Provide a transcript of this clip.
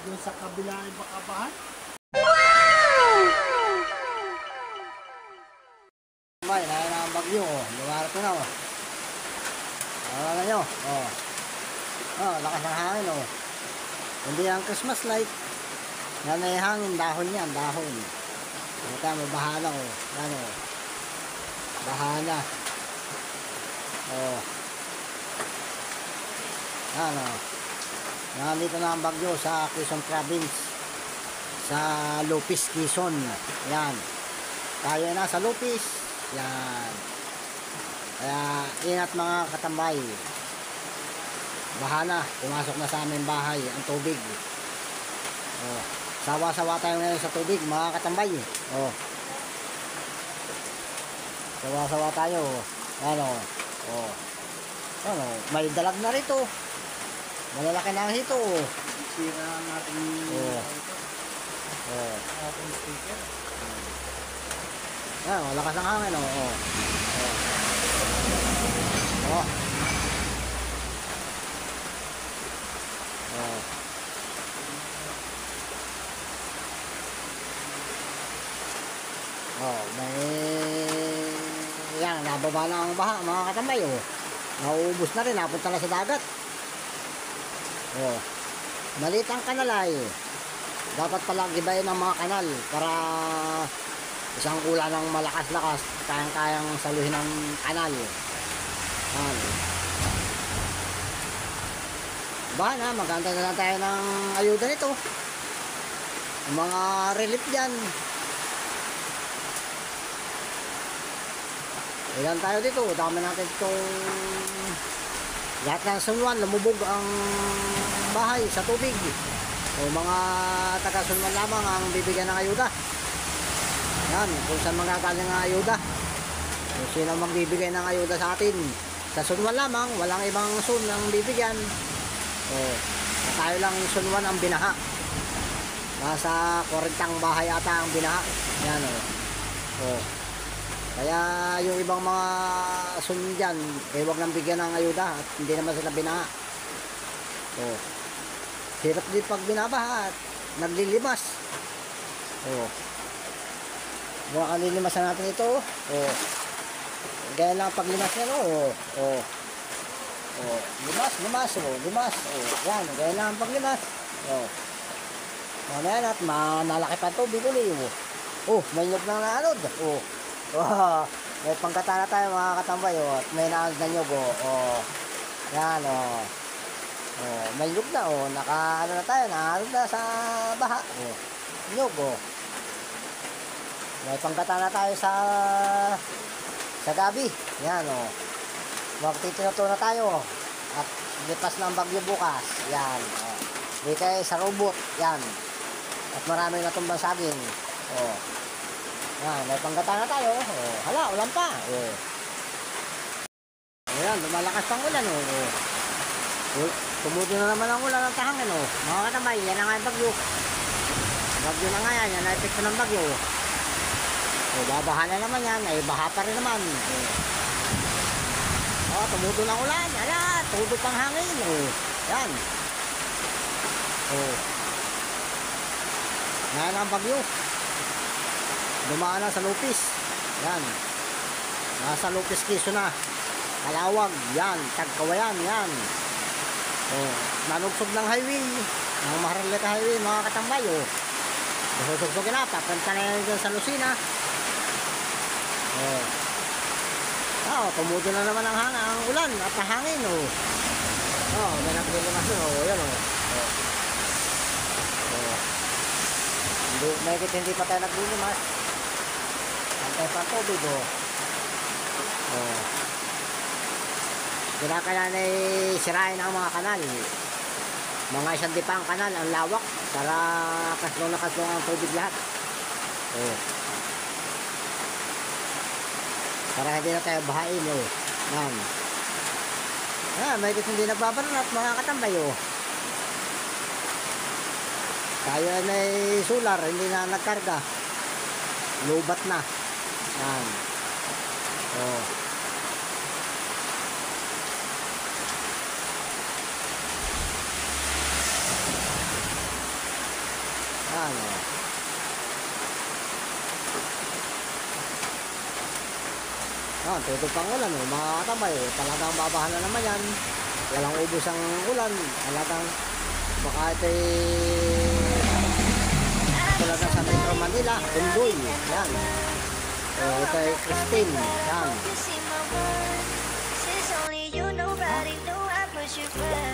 doon sa kabila ay bakabahan. May, naya na ang bagyo, oh. Lumarating na, oh. Alam nyo, oh. Oh, lakas ng hangin, oh. Hindi ang Christmas light. Yan ay hangin, dahon yan, dahon. Ito, may bahala, oh. Ano, bahala. Oh. Ano, nandito na ang bagyo sa Quezon Province. Sa Lopis, Quezon. Yan. Tayo na sa Lopis. Yan. Kaya ingat mga katambay. Baha na, pumasok na sa aming bahay ang tubig. Oh, sawa-sawa tayo ngayon sa tubig mga katambay. Oh. Sawa-sawa tayo. Ano? Oh. Ano, may dalag na rito. Malalaki na ang hito. Sira ang ating ating speaker. Yan, malakas ang hangin, oh. Oh. Oh. Oh. Oh, may yan, nababa na ang baha, mga katambay, oh. Nauubos na rin, napunta na sa dagat. Oh. Maliit ang kanalay. Dapat pala gibayin ng mga kanal para isang ulan ng malakas-lakas, kayang-kayang saluhin ng kanal. Ba na, maganda na lang tayo ng ayuda nito. Yung mga relief dyan. Ilan tayo dito, dami natin itong lahat ng sunwan, lumubog ang bahay sa tubig. O mga taga-sunwan lamang ang bibigyan ng ayuda. Yan, kung saan magagaling ang ayuda. Kung sino magbibigay ng ayuda sa atin. Sa sunwan lamang, walang ibang sun ang bibigyan. O, tayo lang sunwan ang binaha. Nasa 40 bahay ata ang binaha. Yan, o. O. Kaya yung ibang mga sun dyan, eh, huwag nang bigyan ng ayuda at hindi naman sila binaha. O. Hirap din pag binabaha at naglilimas. O. Buka kalilimasan natin ito. Oh. Gaya lang paglimas nyo. Oh. Oh. Oh. Limas. Oh. Limas. Oh. Yan. Gaya lang paglimas. Oh. Mamaya at manalaki pa ito. Biguli. Oh. May nyug na naanod. Oh. Oh. May pangkata na tayo mga katambay. Oh. At may naanod na nyug. Oh. Oh. Yan. Oh. Oh. May nyug na. Oh. Naka ano na tayo. Naanod na sa baha. Oh. Nyug. Oh. May pangkata na tayo sa gabi. Yan, o. Magtitinuto na tayo. At lipas na ang bagyo bukas. Yan, o. Dito tayo sa robot. Yan. At maraming natumbang saging. O. Yan, may pangkata na tayo. O. Hala, ulan pa. O. Ayan, lumalakas pang ulan, o. Tumudo na naman ang ulan ng tahangin, o. Mga katambay, yan na nga yung bagyo. Bagyo na nga yan. Yan na epekto ng bagyo. O, babaha na naman yan. Ay, baha pa rin naman. O, tumudo ng ulan. Ala, tudo pang hangin. O, yan. O. Yan ang bagyo. Dumaan na sa Lopis. Yan. Nasa Lopis, Quezon na. Kalawag. Yan. Tagkawayan. Yan. O, nanugsog ng highway. Ang Maharlika Highway, mga katambay. O. Susugsogin na. Papunta na yan dyan sa Lucena. Oh. Oh, tumudo na naman ang ulan at hangin, oh. Oh, may naglilimas yun, oh. Yan, oh. Oh. Hindi pa tayo naglilimas. Antay pa tubig, oh. Oh. Kinakailangan ay sirain ang mga kanal. Mga isang dipang kanal, ang lawak, para kaslong na kaslong ang tubig lahat. Oh. Para hindi na tayo bahain, oh. Yan. May hindi nagbabaran at mga katambay, oh. Tayo ay may solar, hindi na nagkarga. Lubat na. Yan. Oh. Yan, tutok pang ulan, oh, mga katabay. Talagang babahan na naman yan. Walang ubos ang ulan. Talagang baka ito'y tulad na sa Metro Manila, Tundoy. Yan. Ito'y Christine. Yan. Since only you, nobody knew I put you first.